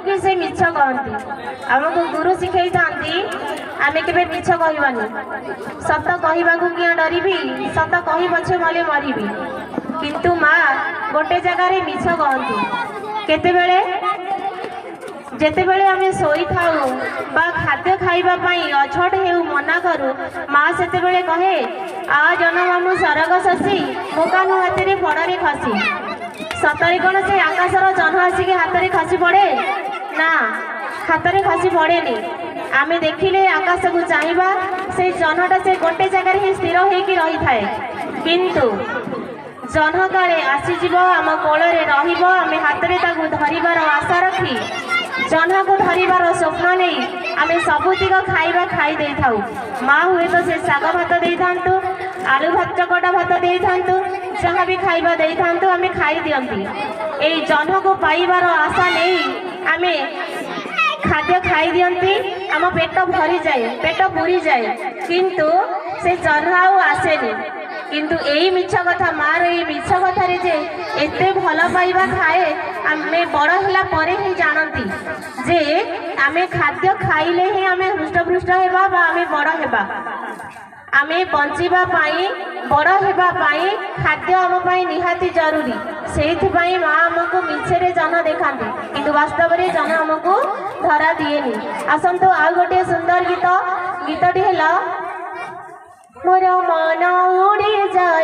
कि से मिछ कहती आमको गुरु शिखई था आमे केबे मिछ कहबानी सत कहवा को किया डरबी सत कही पछे मले मरबी किंतु माँ गोटे जगार मिछ कहती केतेबेले जेतेबेले आमे सोई थाउ बा खाद्य खाइबा पई अछट हेउ मना करू माँ सेतेबेले कहे आ जन मामु सरग शशी मोकानु हाथ फड़े खसी सतरे कौन से आकाशर जन आसिक हाथ में खसी पड़े ना हाथ में खसी पड़ेनी आमे देखिले आकाश को चाहिबा से जनटा से गोटे जगार ही स्थिर होकर रही थाए किंतु जन काले आसीज आम कोल आम हाथ में धरबार आशा रखी जन को धरबार स्वप्न नहीं आम सबुतिक खाइबा खाई दे था माँ हुए तो से शाग भात दे था आलू भात चकटा भात दे था जहाँ भी खाइबा दे था आम खाई दियंती ए जन को पाइबार आशा नहीं आम खाद्य खाई दियंती आम पेट भरी जाए पेट पूरी जाए किंतु से जन आउ आसेनी किंतु यही मिछ कथा मार यही मिछ कथा जे एते भल पाइबा खाए आमे बड़ होला परे ही जानती जे आमे खाद्य खाइले ही आमे हृष्टपृष्ट हेबा बा आमे बड़ हेबा आमे बंचिबा पाई बड़ हेबा पाई खाद्य आम पाई निहाती जरूरी सेइथि पाई माँ आमको मिछरे जन देखाती किंतु वास्तव में जन आमको धरा दिएनी आसंतु आ गोटे सुंदर गीत गीतटी हेला मोर मन उड़ी जाए